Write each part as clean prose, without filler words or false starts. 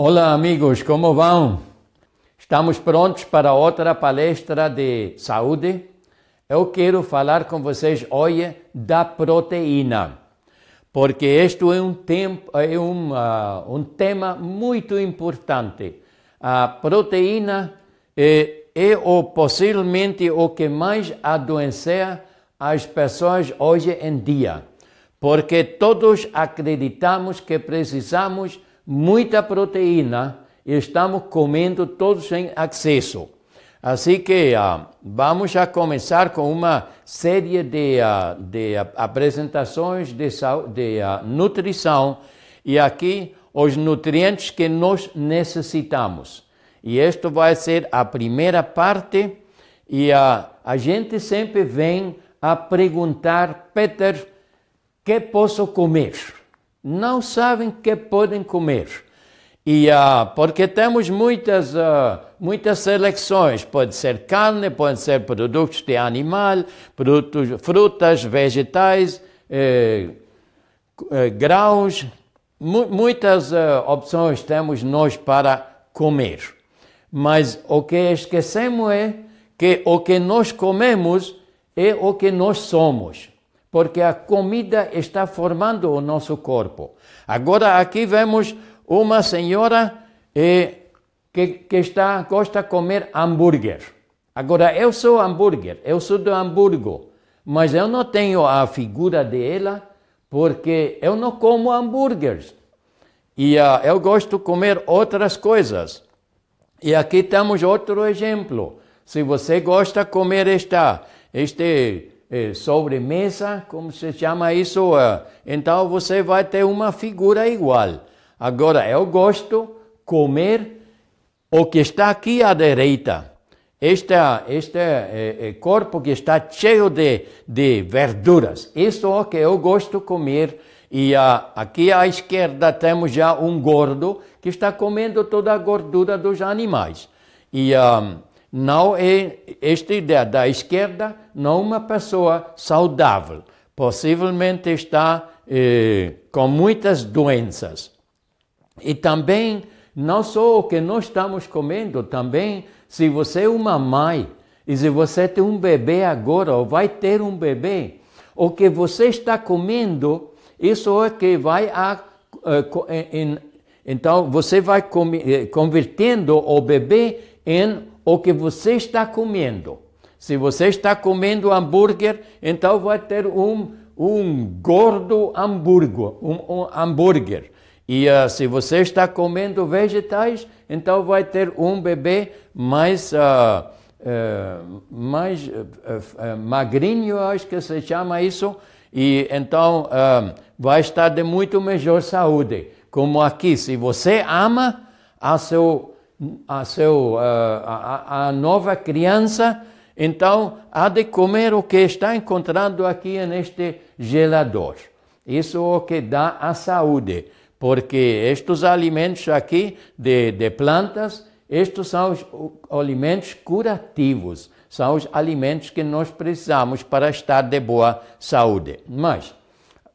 Olá amigos, como vão? Estamos prontos para outra palestra de saúde? Eu quero falar com vocês hoje da proteína, porque este é um tema muito importante. A proteína possivelmente o que mais adoecia as pessoas hoje em dia, porque todos acreditamos que precisamos muita proteína e estamos comendo todos sem excesso. Assim que vamos a começar com uma série de apresentações de nutrição e aqui os nutrientes que nós necessitamos. E isto vai ser a primeira parte e a gente sempre vem a perguntar, Peter, que posso comer? Não sabem que podem comer. E porque temos muitas seleções, pode ser carne, pode ser produtos de animal, frutas, vegetais, grãos, muitas opções temos nós para comer. Mas o que esquecemos é que o que nós comemos é o que nós somos, porque a comida está formando o nosso corpo. Agora aqui vemos uma senhora que gosta de comer hambúrguer. Agora eu sou hambúrguer, eu sou do Hamburgo, mas eu não tenho a figura dela porque eu não como hambúrgueres. E eu gosto de comer outras coisas. E aqui temos outro exemplo. Se você gosta de comer sobremesa, como se chama isso, então você vai ter uma figura igual. Agora, eu gosto de comer o que está aqui à direita. Este corpo que está cheio de verduras. Isso é o que eu gosto de comer. E aqui à esquerda temos já um gordo que está comendo toda a gordura dos animais. E não é da esquerda, não uma pessoa saudável. Possivelmente está com muitas doenças. E também, não só o que nós estamos comendo, também se você é uma mãe e se você tem um bebê agora ou vai ter um bebê, o que você está comendo, isso é que vai então você vai convertendo o bebê em o que você está comendo. Se você está comendo hambúrguer, então vai ter um gordo hambúrguer. E se você está comendo vegetais, então vai ter um bebê mais magrinho, acho que se chama isso, e então vai estar de muito melhor saúde. Como aqui, se você ama a nova criança, então há de comer o que está encontrando aqui neste gelador. Isso é o que dá a saúde, porque estes alimentos aqui de plantas, estes são os alimentos curativos, são os alimentos que nós precisamos para estar de boa saúde. Mas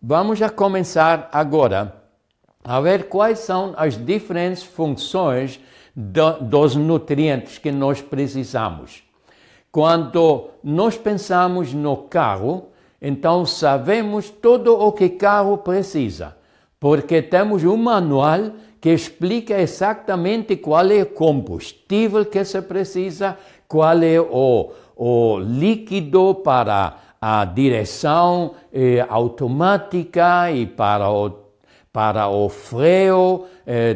vamos a começar agora a ver quais são as diferentes funções dos nutrientes que nós precisamos. Quando nós pensamos no carro, então sabemos tudo o que o carro precisa, porque temos um manual que explica exatamente qual é o combustível que se precisa, qual é o líquido para a direção automática e para o freio.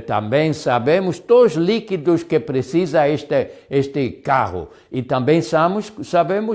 Também sabemos todos os líquidos que precisa este carro. E também sabemos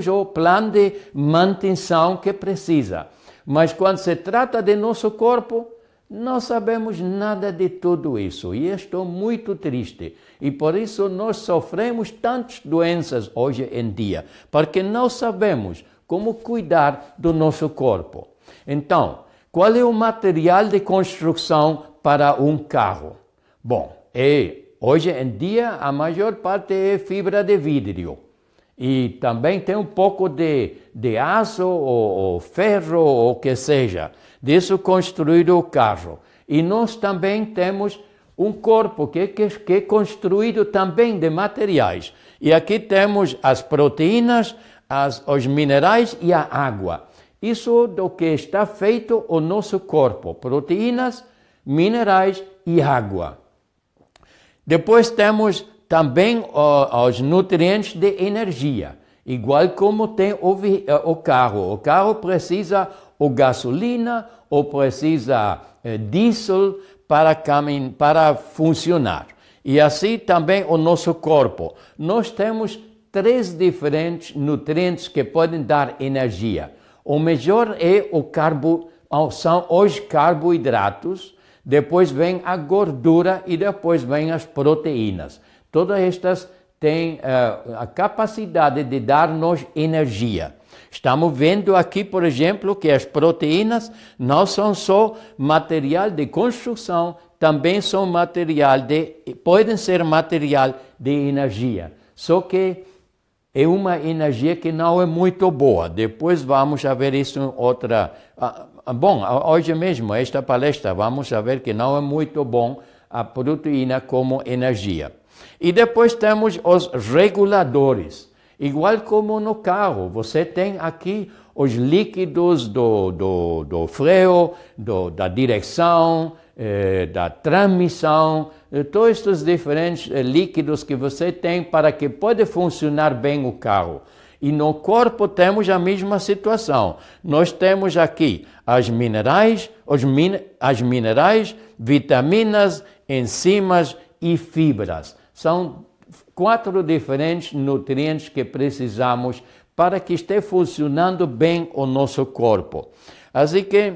o plano de manutenção que precisa. Mas quando se trata de nosso corpo, não sabemos nada de tudo isso. E estou muito triste. E por isso nós sofremos tantas doenças hoje em dia, porque não sabemos como cuidar do nosso corpo. Então, qual é o material de construção para um carro? Bom, hoje em dia a maior parte é fibra de vidro. E também tem um pouco de aço ou ferro ou o que seja. Disso construir o carro. E nós também temos um corpo que é construído também de materiais. E aqui temos as proteínas, os minerais e a água. Isso do que está feito o nosso corpo, proteínas, minerais e água. Depois temos também os nutrientes de energia, igual como tem o carro. O carro precisa ou gasolina ou precisa diesel para funcionar. E assim também o nosso corpo. Nós temos 3 diferentes nutrientes que podem dar energia. O melhor são os carboidratos, depois vem a gordura e depois vem as proteínas. Todas estas têm a capacidade de dar-nos energia. Estamos vendo aqui, por exemplo, que as proteínas não são só material de construção, também são podem ser material de energia. Só que é uma energia que não é muito boa. Depois vamos ver isso em outra... Bom, hoje mesmo, esta palestra, vamos ver que não é muito bom a proteína como energia. E depois temos os reguladores. Igual como no carro, você tem aqui os líquidos do freio, da direção, da transmissão, todos estes diferentes líquidos que você tem para que pode funcionar bem o carro. E no corpo temos a mesma situação. Nós temos aqui as minerais, vitaminas, enzimas e fibras. São 4 diferentes nutrientes que precisamos para que esteja funcionando bem o nosso corpo. Assim que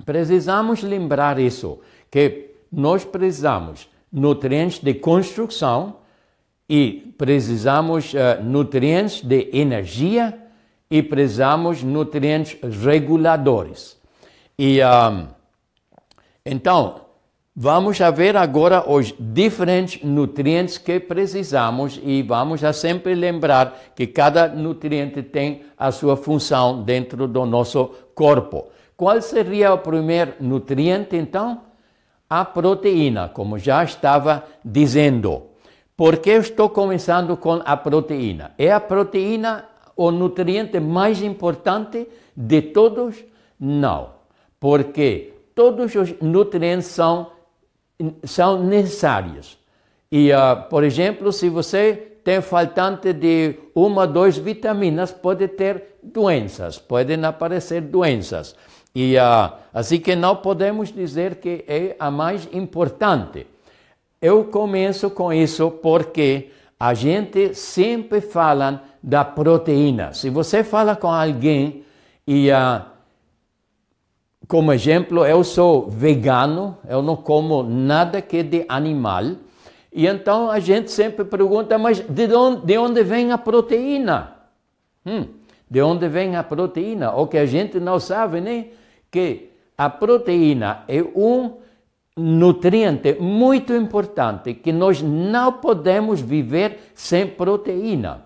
precisamos lembrar isso, que nós precisamos nutrientes de construção e precisamos nutrientes de energia e precisamos nutrientes reguladores. E então, vamos ver agora os diferentes nutrientes que precisamos e vamos sempre lembrar que cada nutriente tem a sua função dentro do nosso corpo. Qual seria o primeiro nutriente, então? A proteína, como já estava dizendo. Por que eu estou começando com a proteína? É a proteína o nutriente mais importante de todos? Não, porque todos os nutrientes são necessários. E, por exemplo, se você tem faltante de 1 ou 2 vitaminas, pode ter doenças, podem aparecer doenças. E assim que não podemos dizer que é a mais importante. Eu começo com isso porque a gente sempre fala da proteína. Se você fala com alguém e, como exemplo, eu sou vegano, eu não como nada que é de animal, e então a gente sempre pergunta, mas de onde vem a proteína? De onde vem a proteína? O que a gente não sabe, né? Que a proteína é um nutriente muito importante, que nós não podemos viver sem proteína.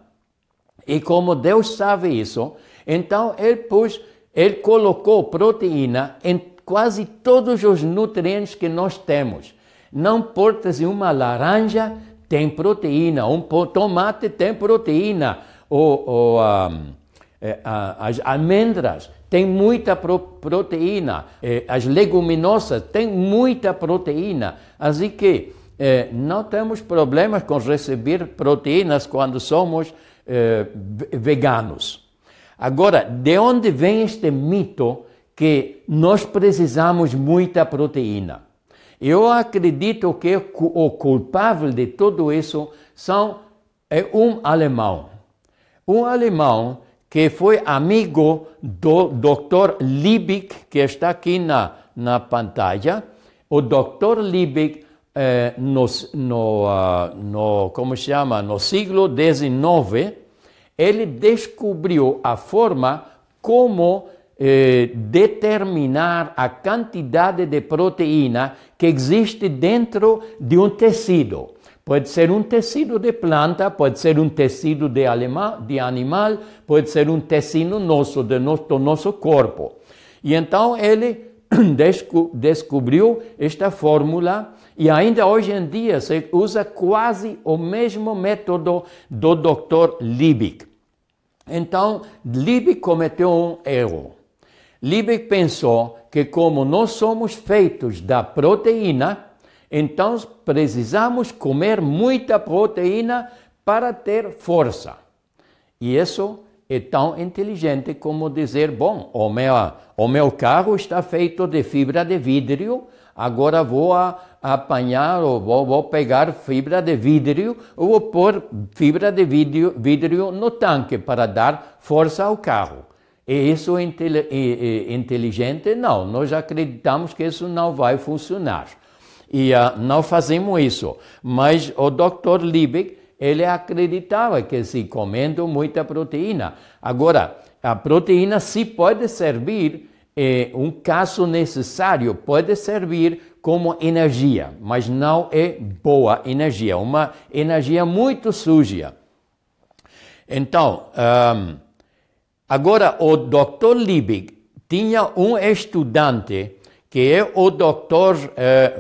E como Deus sabe isso, então Ele colocou proteína em quase todos os nutrientes que nós temos. Não importa se uma laranja tem proteína, um tomate tem proteína, as amêndoas têm muita proteína, as leguminosas têm muita proteína. Assim que não temos problemas com receber proteínas quando somos veganos. Agora, de onde vem este mito que nós precisamos muita proteína? Eu acredito que o culpável de tudo isso é um alemão. Um alemão que foi amigo do Dr. Liebig, que está aqui na pantalla. O Dr. Liebig, no século XIX, ele descobriu a forma como determinar a quantidade de proteína que existe dentro de um tecido. Pode ser um tecido de planta, pode ser um tecido de animal, pode ser um tecido do nosso corpo. E então ele descobriu esta fórmula e ainda hoje em dia se usa quase o mesmo método do Dr. Liebig. Então, Liebig cometeu um erro. Liebig pensou que como nós somos feitos da proteína, então precisamos comer muita proteína para ter força. E isso é tão inteligente como dizer, bom, o meu carro está feito de fibra de vidro, agora vou apanhar ou vou pegar fibra de vidro ou vou pôr fibra de vidro no tanque para dar força ao carro. É isso inteligente? Não, nós acreditamos que isso não vai funcionar. E não fazemos isso. Mas o Dr. Liebig, ele acreditava que se comendo muita proteína. Agora, a proteína sim pode servir, um caso necessário, pode servir como energia, mas não é boa energia, uma energia muito suja. Então, agora o Dr. Liebig tinha um estudante que é o Dr.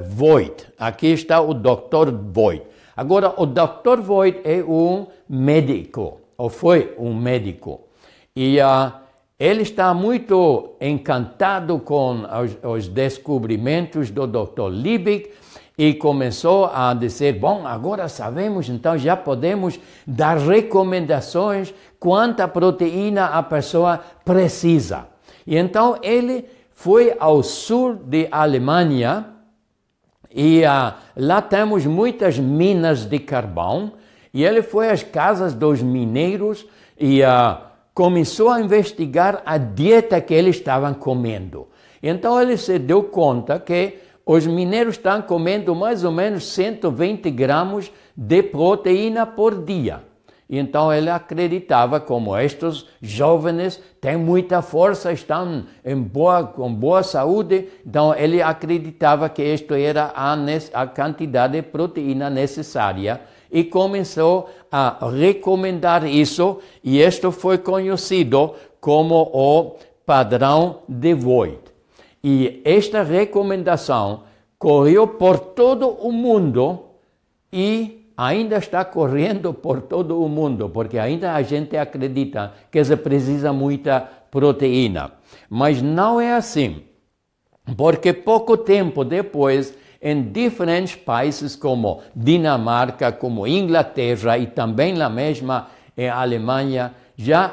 Voigt. Aqui está o Dr. Voigt. Agora, o Dr. Voigt é um médico, ou foi um médico, e ele está muito encantado com os descobrimentos do Dr. Liebig e começou a dizer, bom, agora sabemos, então já podemos dar recomendações quanta proteína a pessoa precisa. E então ele foi ao sul de Alemanha, e lá temos muitas minas de carvão, e ele foi às casas dos mineiros e começou a investigar a dieta que eles estavam comendo. Então ele se deu conta que os mineiros estão comendo mais ou menos 120 gramas de proteína por dia. Então ele acreditava, como estes jovens têm muita força, estão com boa saúde, então ele acreditava que isto era a quantidade de proteína necessária e começou a recomendar isso, e isto foi conhecido como o padrão de Voigt. E esta recomendação correu por todo o mundo e ainda está correndo por todo o mundo, porque ainda a gente acredita que se precisa muita proteína. Mas não é assim, porque pouco tempo depois, em diferentes países como Dinamarca, como Inglaterra e também na mesma Alemanha, já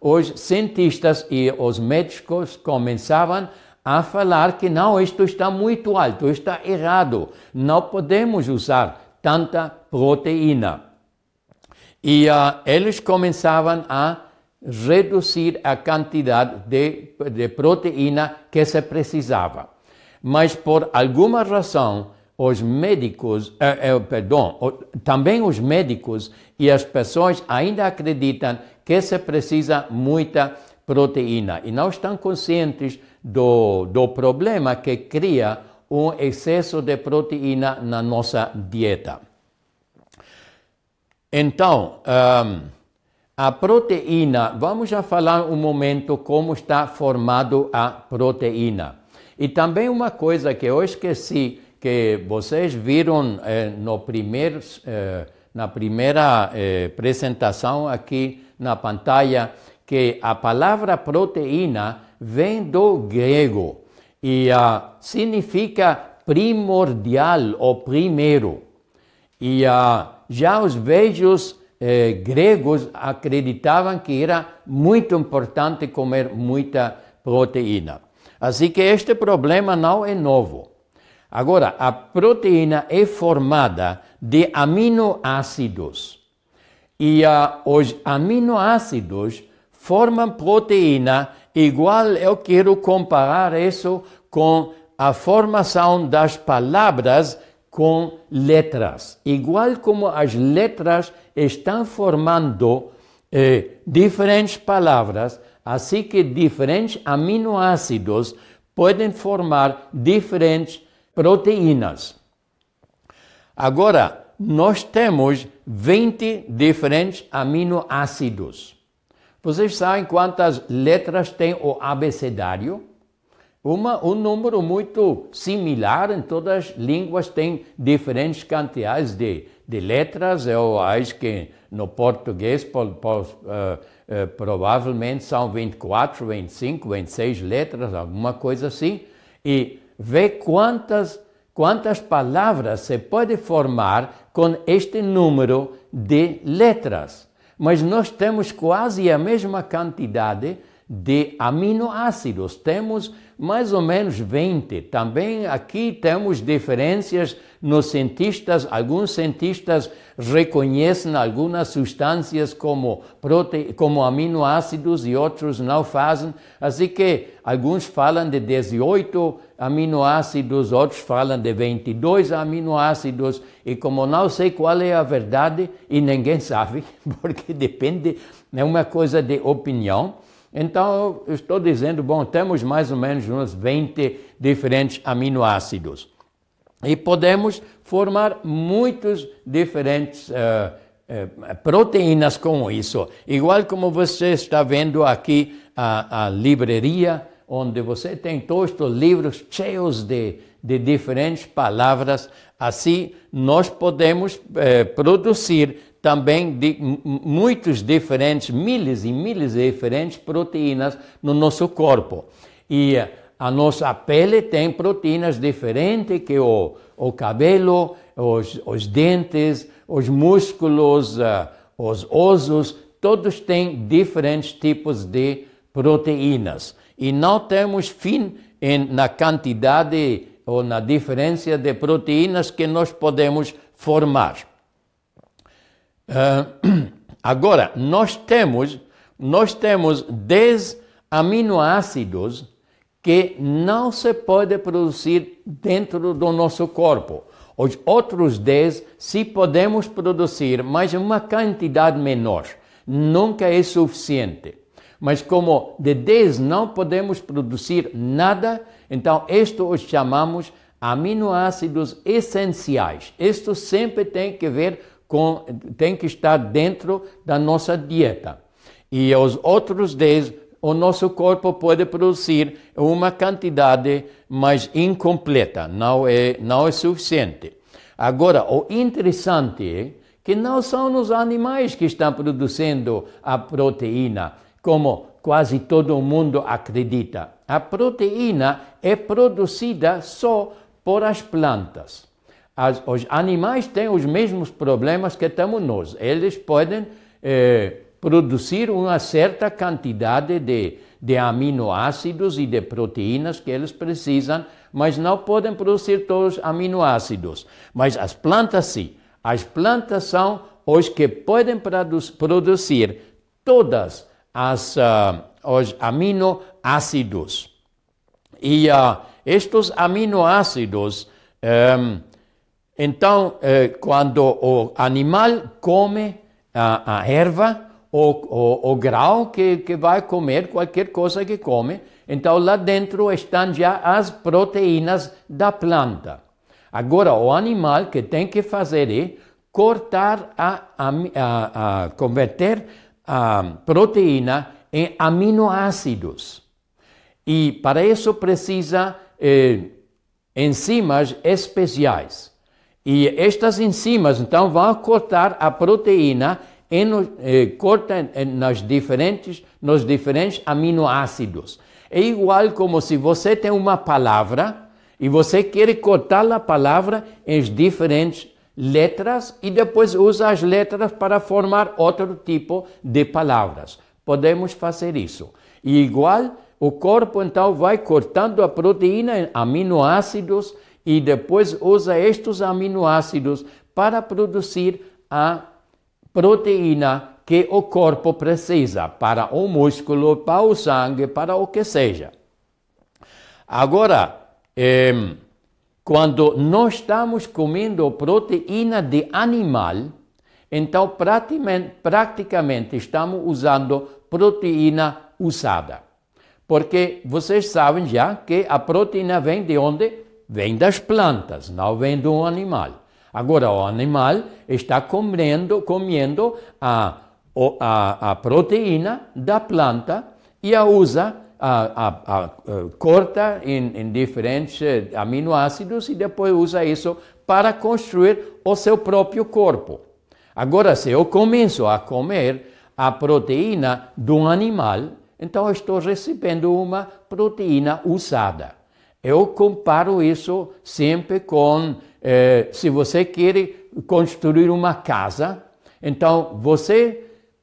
os cientistas e os médicos começavam a falar que não, isto está muito alto, está errado, não podemos usar tanta proteína. E eles começavam a reduzir a quantidade de proteína que se precisava. Mas por alguma razão, os médicos, também os médicos e as pessoas ainda acreditam que se precisa muita proteína e não estão conscientes do problema que cria um excesso de proteína na nossa dieta. Então, a proteína, vamos já falar um momento como está formado a proteína. E também uma coisa que eu esqueci, que vocês viram na primeira apresentação aqui na pantalla, que a palavra proteína vem do grego e significa primordial ou primeiro. E já os velhos gregos acreditavam que era muito importante comer muita proteína. Assim que este problema não é novo. Agora, a proteína é formada de aminoácidos. E os aminoácidos formam proteína igual. Eu quero comparar isso com a formação das palavras com letras. Igual como as letras estão formando diferentes palavras, assim que diferentes aminoácidos podem formar diferentes proteínas. Agora, nós temos 20 diferentes aminoácidos. Vocês sabem quantas letras tem o abecedário? um número muito similar em todas as línguas, tem diferentes quantidades de letras. Eu acho que no português provavelmente são 24, 25, 26 letras, alguma coisa assim, e vê quantas palavras se pode formar com este número de letras. Mas nós temos quase a mesma quantidade de aminoácidos, temos mais ou menos 20. Também aqui temos diferenças nos cientistas. Alguns cientistas reconhecem algumas substâncias como aminoácidos e outros não fazem. Assim que alguns falam de 18 aminoácidos, outros falam de 22 aminoácidos. E como não sei qual é a verdade, e ninguém sabe, porque depende, é uma coisa de opinião. Então, eu estou dizendo, bom, temos mais ou menos uns 20 diferentes aminoácidos. E podemos formar muitos diferentes proteínas com isso. Igual como você está vendo aqui a livraria, onde você tem todos os livros cheios de diferentes palavras. Assim, nós podemos produzir também muitos diferentes, milhares e milhares de diferentes proteínas no nosso corpo. E a nossa pele tem proteínas diferentes que o cabelo, os dentes, os músculos, os ossos, todos têm diferentes tipos de proteínas. E não temos fim na quantidade ou na diferença de proteínas que nós podemos formar. Agora, nós temos 10 aminoácidos que não se pode produzir dentro do nosso corpo. Os outros 10 sim podemos produzir, mas em uma quantidade menor. Nunca é suficiente. Mas como de 10 não podemos produzir nada, então isto os chamamos aminoácidos essenciais. Isto sempre tem que estar dentro da nossa dieta. E os outros 10, o nosso corpo pode produzir uma quantidade mais incompleta, não é suficiente. Agora, o interessante é que não são os animais que estão produzindo a proteína, como quase todo mundo acredita. A proteína é produzida só por as plantas. Os animais têm os mesmos problemas que temos nós. Eles podem produzir uma certa quantidade de aminoácidos e de proteínas que eles precisam, mas não podem produzir todos os aminoácidos. Mas as plantas sim. As plantas são os que podem produzir todas os aminoácidos. E estes aminoácidos, então, quando o animal come a erva, o grão que vai comer, qualquer coisa que come, então lá dentro estão já as proteínas da planta. Agora, o animal que tem que fazer é cortar, converter a proteína em aminoácidos. E para isso precisa enzimas especiais. E estas enzimas, então, vão cortar a proteína nos diferentes aminoácidos. É igual como se você tem uma palavra e você quer cortar a palavra em diferentes letras e depois usa as letras para formar outro tipo de palavras. Podemos fazer isso. E igual, o corpo então vai cortando a proteína em aminoácidos e depois usa estes aminoácidos para produzir a proteína que o corpo precisa para o músculo, para o sangue, para o que seja. Agora, quando nós estamos comendo proteína de animal, então praticamente estamos usando proteína usada. Porque vocês sabem já que a proteína vem de onde? Vem das plantas, não vem de um animal. Agora, o animal está comendo a proteína da planta e a usa corta em diferentes aminoácidos e depois usa isso para construir o seu próprio corpo. Agora, se eu começo a comer a proteína de um animal, então eu estou recebendo uma proteína usada. Eu comparo isso sempre com, se você quer construir uma casa, então você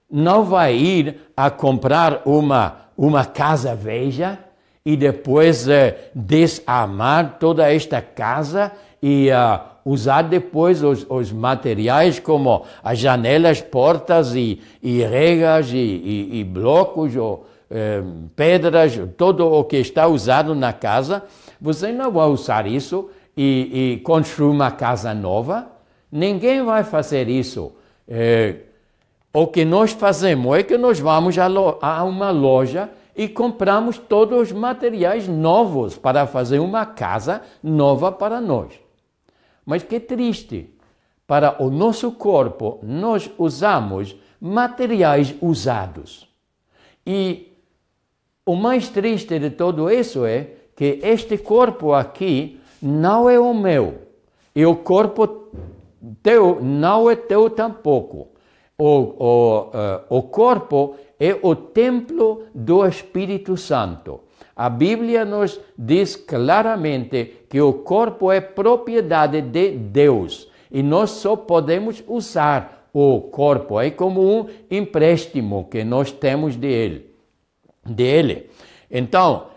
não vai ir a comprar uma casa velha e depois desarmar toda esta casa e usar depois os materiais como as janelas, portas e regas e blocos ou pedras, todo o que está usado na casa. Você não vai usar isso e construir uma casa nova. Ninguém vai fazer isso. O que nós fazemos é que nós vamos a uma loja e compramos todos os materiais novos para fazer uma casa nova para nós. Mas que triste, para o nosso corpo nós usamos materiais usados. E o mais triste de tudo isso é que este corpo aqui não é o meu. E o corpo teu não é teu tampouco. O corpo é o templo do Espírito Santo. A Bíblia nos diz claramente que o corpo é propriedade de Deus e nós só podemos usar o corpo. É como um empréstimo que nós temos dele. Então,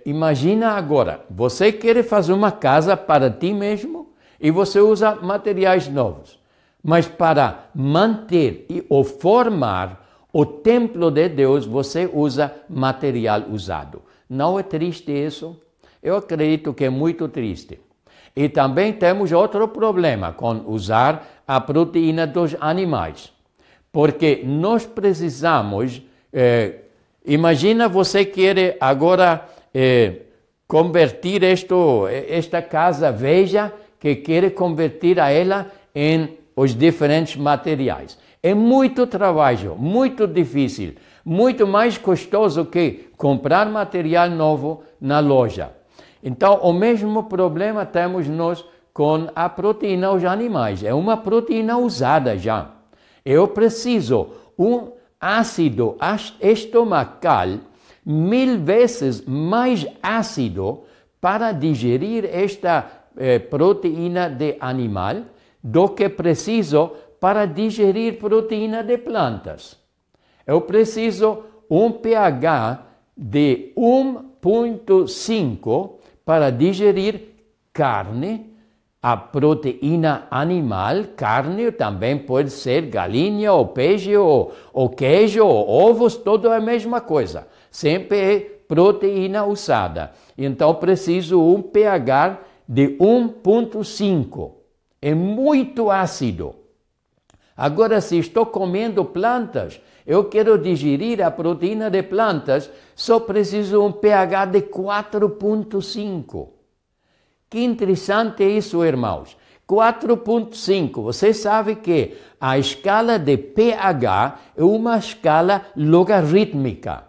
imagina agora, você quer fazer uma casa para ti mesmo e você usa materiais novos. Mas para manter ou formar o templo de Deus, você usa material usado. Não é triste isso? Eu acredito que é muito triste. E também temos outro problema com usar a proteína dos animais. Porque nós precisamos... imagina você quer agora convertir esta casa velha, que quer convertir a ela em os diferentes materiais. É muito trabalho, muito difícil, muito mais custoso que comprar material novo na loja. Então, o mesmo problema temos nós com a proteína dos animais. É uma proteína usada já. Eu preciso um ácido estomacal 1000 vezes mais ácido para digerir esta proteína de animal do que preciso para digerir proteína de plantas. Eu preciso um pH de 1,5 para digerir carne, a proteína animal, carne também pode ser galinha, ou peixe, ou queijo, ou ovos, tudo é a mesma coisa. Sempre é proteína usada. Então preciso um pH de 1,5. É muito ácido. Agora, se estou comendo plantas, eu quero digerir a proteína de plantas, só preciso um pH de 4,5. Que interessante isso, irmãos. 4,5. Você sabe que a escala de pH é uma escala logarítmica,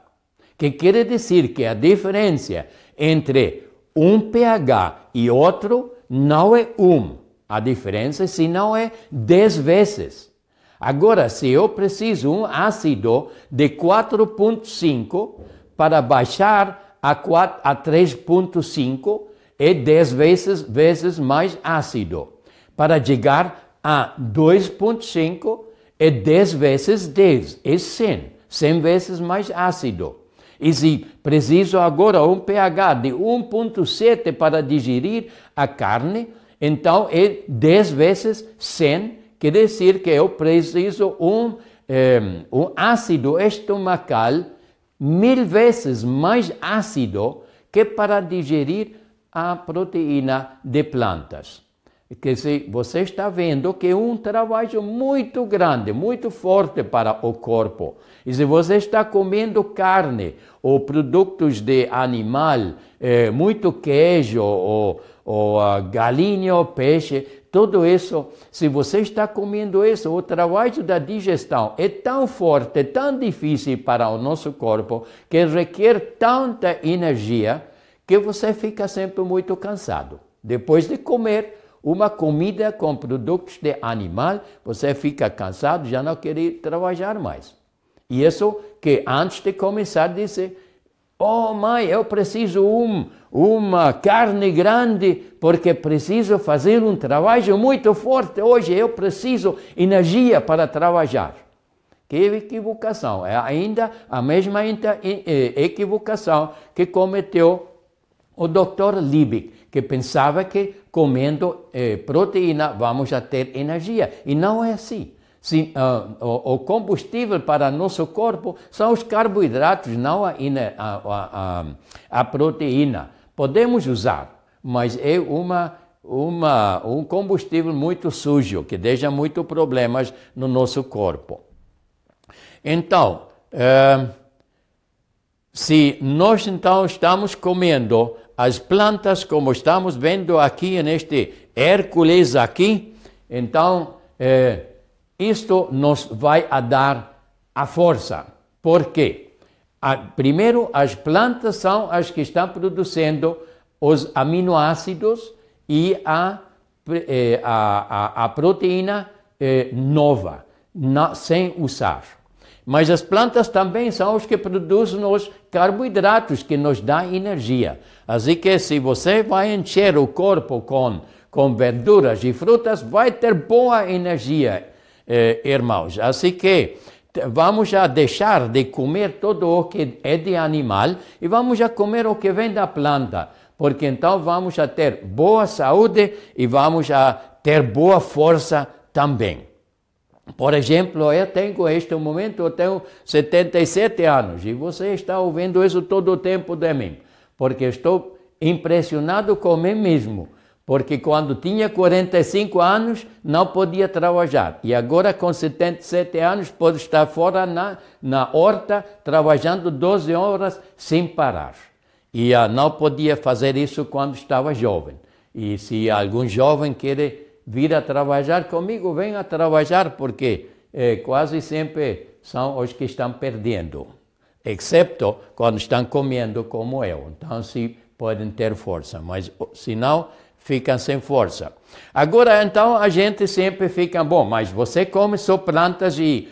que quer dizer que a diferença entre um pH e outro não é 1. A diferença, senão, é 10 vezes. Agora, se eu preciso um ácido de 4,5 para baixar a 3,5, é 10 vezes mais ácido. Para chegar a 2,5, é 10 vezes 10, é 100 vezes mais ácido. E se preciso agora um pH de 1,7 para digerir a carne, então é 10 vezes 100, quer dizer que eu preciso um ácido estomacal 1000 vezes mais ácido que para digerir a proteína de plantas. Quer dizer, você está vendo que é um trabalho muito grande, muito forte para o corpo. E se você está comendo carne ou produtos de animal, muito queijo ou galinha ou peixe, tudo isso, se você está comendo isso, o trabalho da digestão é tão forte, tão difícil para o nosso corpo, que requer tanta energia, que você fica sempre muito cansado. Depois de comer uma comida com produtos de animal, você fica cansado, já não quer trabalhar mais. E isso que antes de começar disse, oh mãe, eu preciso uma carne grande, porque preciso fazer um trabalho muito forte hoje, eu preciso energia para trabalhar. Que equivocação, é ainda a mesma equivocação que cometeu o Dr. Liebig, que pensava que comendo proteína vamos a ter energia, e não é assim. O combustível para nosso corpo são os carboidratos, não a proteína. Podemos usar, mas é um combustível muito sujo, que deixa muitos problemas no nosso corpo. Então, se nós então estamos comendo as plantas, como estamos vendo aqui neste Hércules aqui, então isto nos vai a dar a força. Por quê? Primeiro, as plantas são as que estão produzindo os aminoácidos e a proteína nova, sem usar. Mas as plantas também são os que produzem os carboidratos, que nos dão energia. Assim que se você vai encher o corpo com verduras e frutas, vai ter boa energia, irmãos. Assim que vamos a deixar de comer tudo o que é de animal e vamos a comer o que vem da planta, porque então vamos a ter boa saúde e vamos a ter boa força também. Por exemplo, eu tenho 77 anos e você está ouvindo isso todo o tempo de mim, porque estou impressionado com mim mesmo. Porque quando tinha 45 anos, não podia trabalhar. E agora, com 77 anos, pode estar fora na horta, trabalhando 12 horas sem parar. E não podia fazer isso quando estava jovem. E se algum jovem quer vir a trabalhar comigo, venha a trabalhar, porque quase sempre são os que estão perdendo. Excepto quando estão comendo como eu. Então, se podem ter força. Mas, se não, ficam sem força. Agora, então, a gente sempre fica, bom, mas você come só plantas e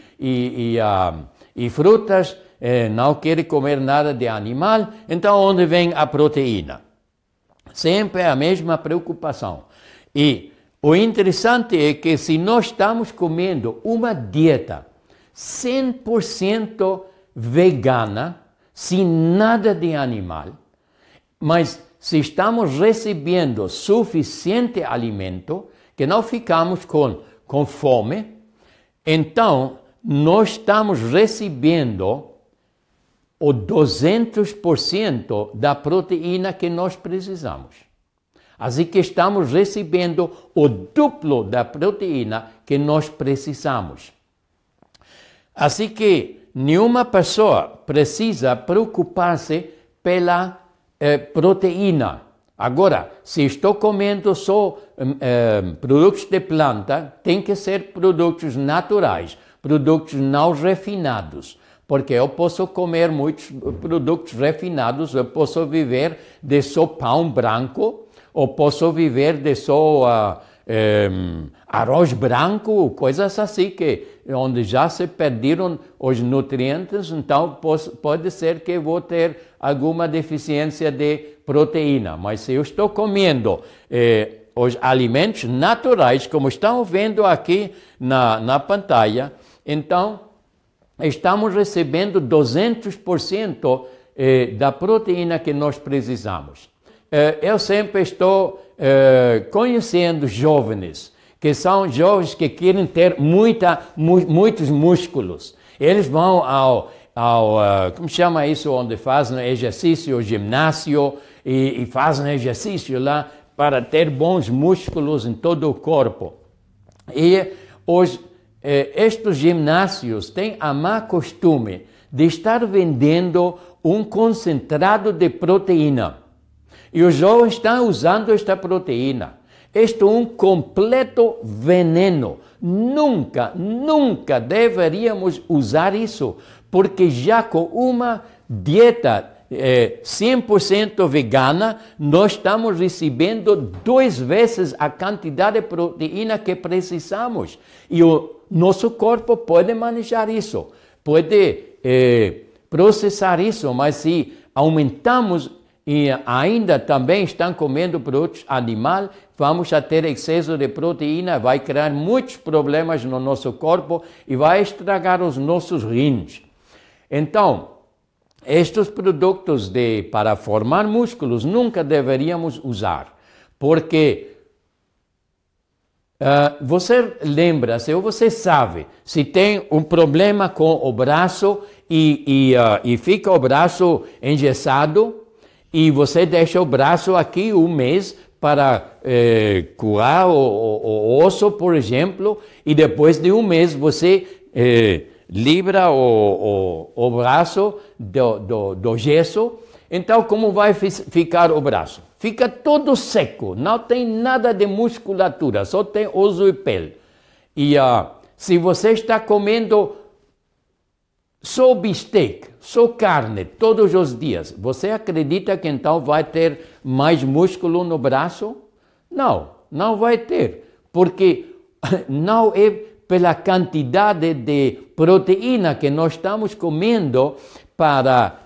frutas, não quer comer nada de animal, então onde vem a proteína? Sempre a mesma preocupação. E o interessante é que se nós estamos comendo uma dieta 100% vegana, sem nada de animal, mas se estamos recebendo suficiente alimento, que não ficamos com fome, então nós estamos recebendo o 200% da proteína que nós precisamos. Assim que estamos recebendo o duplo da proteína que nós precisamos. Assim que nenhuma pessoa precisa preocupar-se pela proteína. Agora, se estou comendo só produtos de planta, tem que ser produtos naturais, produtos não refinados, porque eu posso comer muitos produtos refinados, eu posso viver de só pão branco, ou posso viver de só arroz branco, coisas assim, onde já se perderam os nutrientes, então pode ser que vou ter alguma deficiência de proteína. Mas se eu estou comendo os alimentos naturais, como estão vendo aqui na pantalla, então estamos recebendo 200% da proteína que nós precisamos. Eu sempre estou conhecendo jovens, que são jovens que querem ter muitos músculos. Eles vão como chama isso, onde fazem exercício, ginásio, e fazem exercício lá para ter bons músculos em todo o corpo. E estes ginásios têm a má costume de estar vendendo um concentrado de proteína. E os jovens estão usando esta proteína. Isto é um completo veneno. Nunca, nunca deveríamos usar isso, porque já com uma dieta 100% vegana, nós estamos recebendo 2 vezes a quantidade de proteína que precisamos. E o nosso corpo pode manejar isso, pode processar isso, mas se aumentamos e ainda também estão comendo produtos animais, vamos a ter excesso de proteína, vai criar muitos problemas no nosso corpo e vai estragar os nossos rins. Então, estes produtos para formar músculos nunca deveríamos usar, porque você lembra-se, ou você sabe, se tem um problema com o braço e fica o braço engessado, e você deixa o braço aqui um mês para curar o osso, por exemplo, e depois de um mês você libra o braço do gesso. Então, como vai ficar o braço? Fica todo seco, não tem nada de musculatura, só tem osso e pele. E se você está comendo só bistec, só carne, todos os dias, você acredita que então vai ter mais músculo no braço? Não, não vai ter, porque não é pela quantidade de proteína que nós estamos comendo para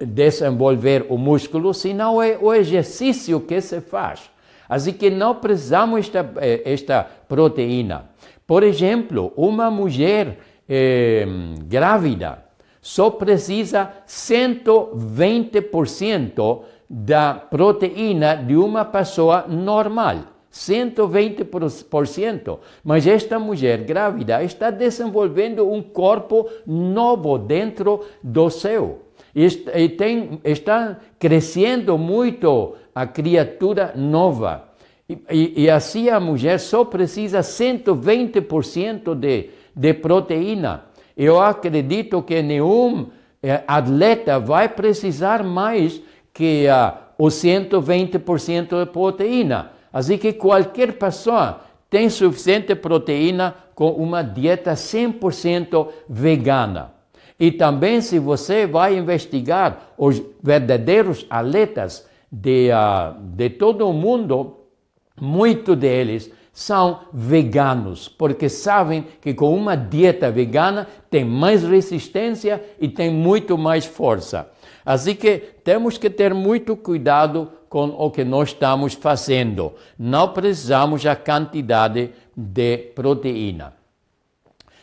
desenvolver o músculo, senão é o exercício que se faz. Assim que não precisamos esta proteína. Por exemplo, uma mulher grávida só precisa 120% da proteína de uma pessoa normal. 120%. Mas esta mulher grávida está desenvolvendo um corpo novo dentro do seu. Está crescendo muito a criatura nova. E assim a mulher só precisa 120% de proteína. Eu acredito que nenhum atleta vai precisar mais que os 120% de proteína. Assim que qualquer pessoa tem suficiente proteína com uma dieta 100% vegana. E também, se você vai investigar os verdadeiros atletas de todo o mundo, muitos deles são veganos, porque sabem que com uma dieta vegana tem mais resistência e tem muito mais força. Assim que temos que ter muito cuidado com o que nós estamos fazendo. Não precisamos a quantidade de proteína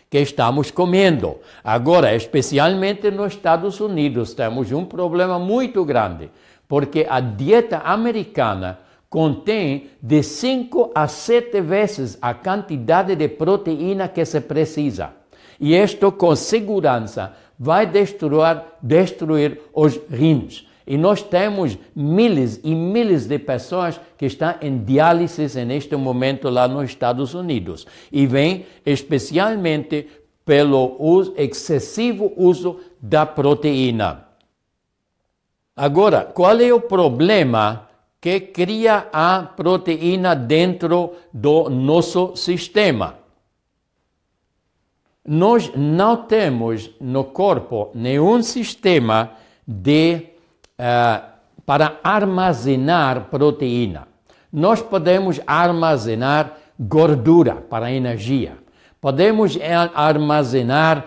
que estamos comendo. Agora, especialmente nos Estados Unidos, temos um problema muito grande, porque a dieta americana contém de 5 a 7 vezes a quantidade de proteína que se precisa. E isto, com segurança, vai destruir os rins. E nós temos milhares e milhares de pessoas que estão em diálise neste momento lá nos Estados Unidos. E vem especialmente pelo excessivo uso da proteína. Agora, qual é o problema que cria a proteína dentro do nosso sistema? Nós não temos no corpo nenhum sistema para armazenar proteína. Nós podemos armazenar gordura para energia. Podemos armazenar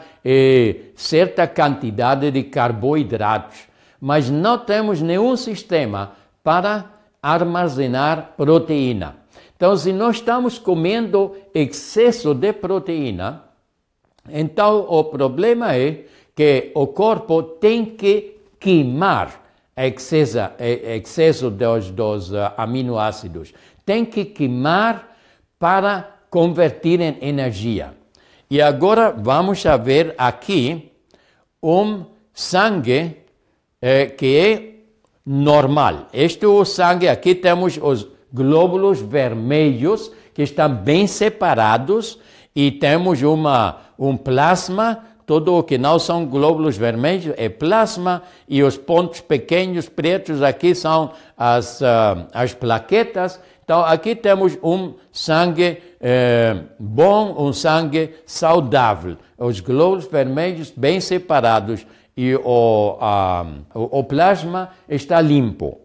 certa quantidade de carboidratos, mas não temos nenhum sistema para armazenar proteína. Então, se nós estamos comendo excesso de proteína, então o problema é que o corpo tem que queimar excesso dos aminoácidos. Tem que queimar para converter em energia. E agora vamos ver aqui um sangue que é normal. Este é o sangue, aqui temos os glóbulos vermelhos que estão bem separados e temos um plasma tudo o que não são glóbulos vermelhos é plasma, e os pontos pequenos pretos aqui são as plaquetas. Então, aqui temos um sangue bom, um sangue saudável. Os glóbulos vermelhos bem separados e o plasma está limpo.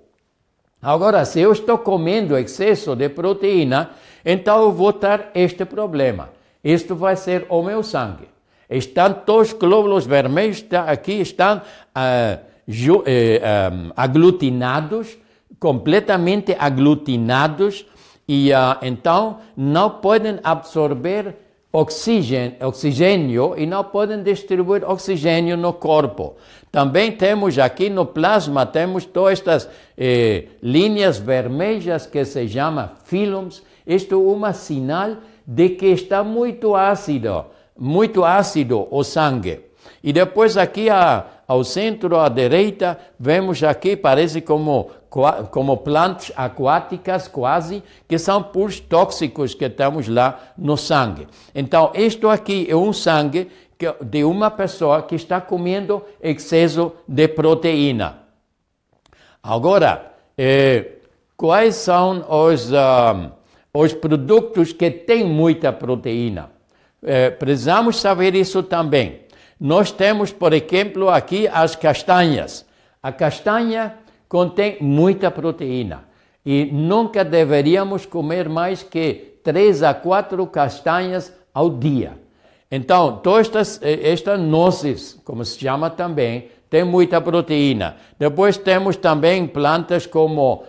Agora, se eu estou comendo excesso de proteína, então eu vou ter este problema. Isto vai ser o meu sangue. Estão todos os glóbulos vermelhos aqui, estão aglutinados, completamente aglutinados, e então não podem absorver oxigênio e não podem distribuir oxigênio no corpo. Também temos aqui no plasma, temos todas estas linhas vermelhas que se chamam filums. Isto é uma sinal de que está muito ácido o sangue. E depois aqui ao centro, à direita, vemos aqui, parece como plantas aquáticas quase, que são puros tóxicos que temos lá no sangue. Então, isto aqui é um sangue de uma pessoa que está comendo excesso de proteína. Agora, quais são os produtos que têm muita proteína? Precisamos saber isso também. Nós temos, por exemplo, aqui as castanhas. A castanha contém muita proteína e nunca deveríamos comer mais que 3 a 4 castanhas ao dia. Então, todas estas nozes, como se chama também, tem muita proteína. Depois temos também plantas como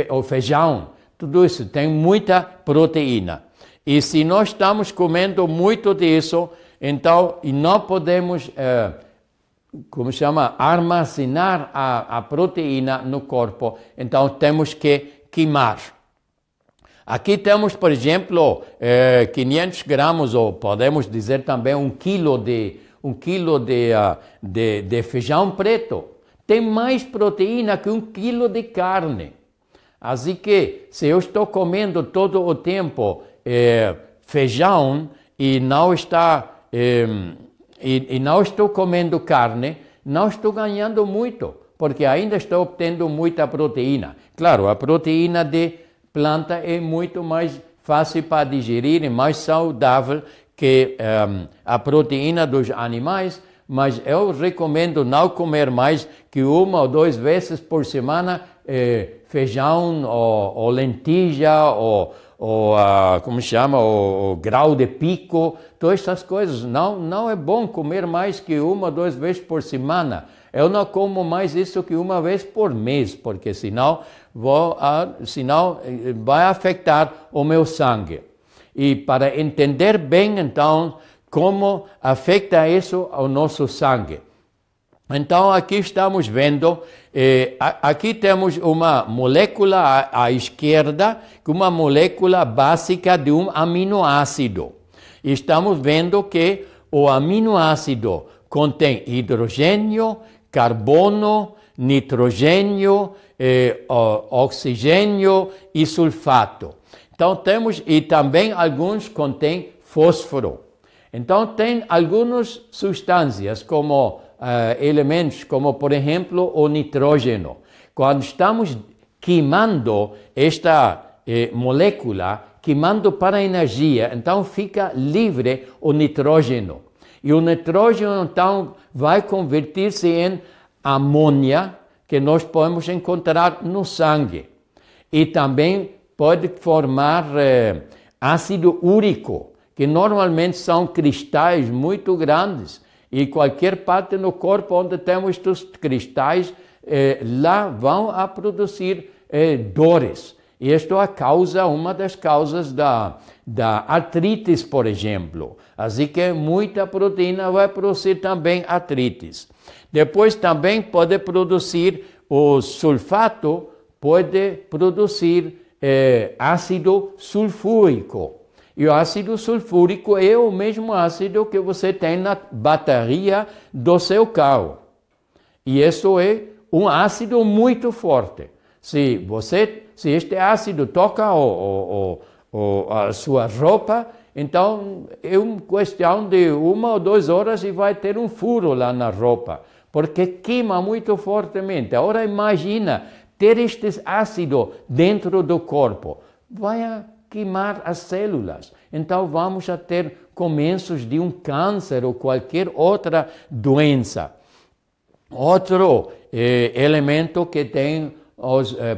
o feijão. Tudo isso tem muita proteína. E se nós estamos comendo muito disso, então não podemos, armazenar a proteína no corpo. Então temos que queimar. Aqui temos, por exemplo, 500 gramas, ou podemos dizer também 1 quilo de feijão preto. Tem mais proteína que 1 quilo de carne. Assim que, se eu estou comendo todo o tempo feijão e não estou comendo carne, não estou ganhando muito, porque ainda estou obtendo muita proteína. Claro, a proteína de planta é muito mais fácil para digerir e mais saudável que a proteína dos animais, mas eu recomendo não comer mais que 1 ou 2 vezes por semana feijão ou lentilha ou o grau de pico, todas essas coisas. Não é bom comer mais que 1 ou 2 vezes por semana. Eu não como mais isso que 1 vez por mês, porque senão vai afetar o meu sangue. E para entender bem, então, como afeta isso ao nosso sangue. Então, aqui estamos vendo, aqui temos uma molécula à esquerda, uma molécula básica de um aminoácido. E estamos vendo que o aminoácido contém hidrogênio, carbono, nitrogênio, oxigênio e sulfato. Então temos, e também alguns contêm fósforo. Então tem algumas substâncias como elementos, como por exemplo o nitrógeno. Quando estamos queimando esta molécula, queimando para energia, então fica livre o nitrógeno. E o nitrógeno então vai convertir-se em amônia, que nós podemos encontrar no sangue. E também pode formar ácido úrico, que normalmente são cristais muito grandes. E qualquer parte no corpo onde temos estes cristais, lá vão a produzir dores. E isto é uma das causas da artrite, por exemplo. Assim que muita proteína vai produzir também artrite. Depois também pode produzir o sulfato, pode produzir ácido sulfúrico. E o ácido sulfúrico é o mesmo ácido que você tem na bateria do seu carro. E isso é um ácido muito forte. Se este ácido toca a sua roupa, Então é uma questão de 1 ou 2 horas e vai ter um furo lá na roupa, porque queima muito fortemente. Agora imagina ter este ácido dentro do corpo, vai queimar as células. Então vamos a ter começos de um câncer ou qualquer outra doença. Outro elemento que tem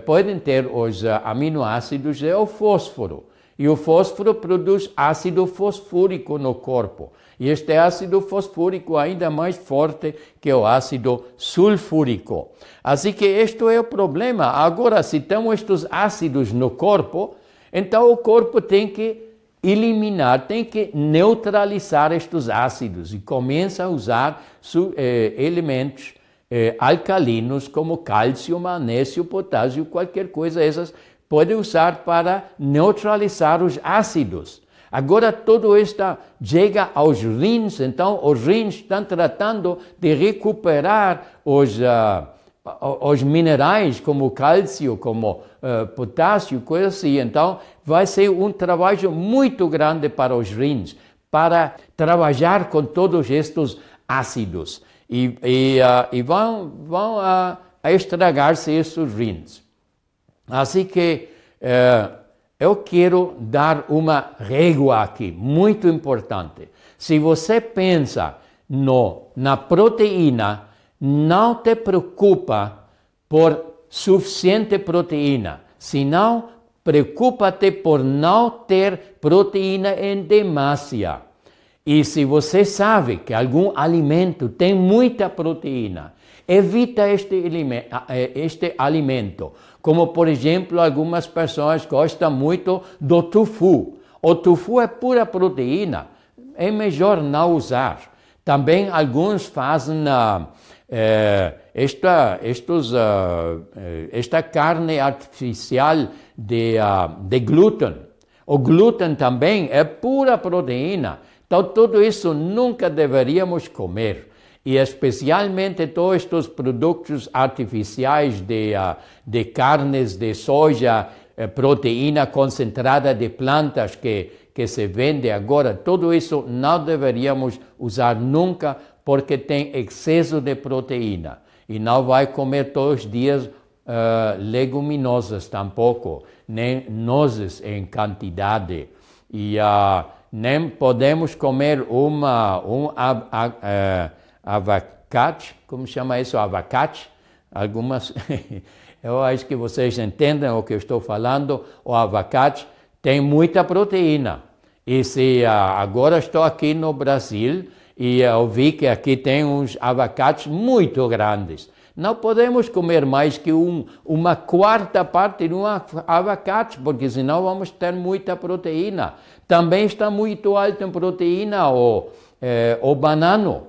podem ter os aminoácidos é o fósforo. E o fósforo produz ácido fosfúrico no corpo. E este ácido fosfúrico é ainda mais forte que o ácido sulfúrico. Assim que este é o problema. Agora, se temos estes ácidos no corpo, então o corpo tem que eliminar, tem que neutralizar estes ácidos e começa a usar elementos alcalinos como cálcio, magnésio, potássio, qualquer coisa essas pode usar para neutralizar os ácidos. Agora tudo isso chega aos rins, então os rins estão tratando de recuperar os minerais como cálcio, como potássio, coisas assim. Então vai ser um trabalho muito grande para os rins, para trabalhar com todos estes ácidos. E vão estragar-se esses rins. Assim que eu quero dar uma régua aqui, muito importante. Se você pensa na proteína, não te preocupa por suficiente proteína, senão preocupa-te por não ter proteína em demasia. E se você sabe que algum alimento tem muita proteína, evita este alimento. Como, por exemplo, algumas pessoas gostam muito do tofu. O tofu é pura proteína, é melhor não usar. Também alguns fazem esta carne artificial de glúten. O glúten também é pura proteína. Então, tudo isso nunca deveríamos comer. E especialmente todos estes produtos artificiais de carnes de soja, proteína concentrada de plantas que se vende agora, tudo isso não deveríamos usar nunca porque tem excesso de proteína. E não vai comer todos os dias leguminosas tampouco, nem nozes em quantidade. E nem podemos comer abacate, como chama isso? Abacate? Algumas, eu acho que vocês entendem o que eu estou falando. O abacate tem muita proteína. E se agora estou aqui no Brasil e eu vi que aqui tem uns abacates muito grandes. Não podemos comer mais que uma quarta parte de um abacate, porque senão vamos ter muita proteína. Também está muito alto em proteína o banano.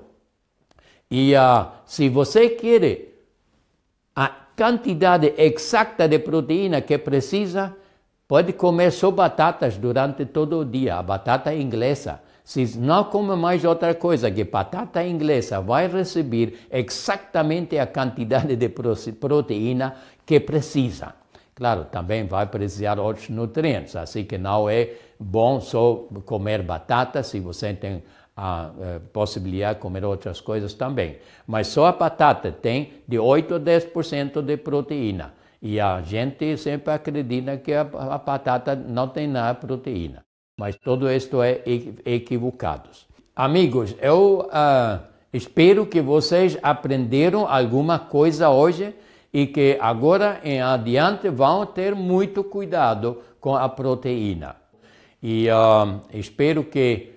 E se você quer a quantidade exata de proteína que precisa, pode comer só batatas durante todo o dia, a batata inglesa. Se não come mais outra coisa que batata inglesa, vai receber exatamente a quantidade de proteína que precisa. Claro, também vai precisar de outros nutrientes, assim que não é bom só comer batata, se você tem a possibilidade de comer outras coisas também. Mas só a batata tem de 8 a 10% de proteína. E a gente sempre acredita que a batata não tem nada de proteína. Mas tudo isso é equivocado. Amigos, eu espero que vocês aprenderam alguma coisa hoje e que agora em adiante vão ter muito cuidado com a proteína. E espero que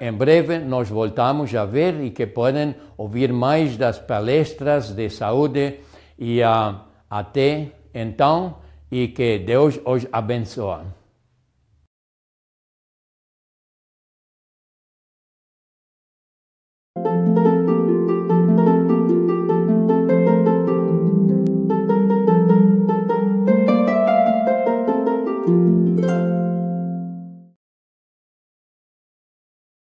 em breve nós voltamos a ver e que podem ouvir mais das palestras de saúde e até então e que Deus os abençoe.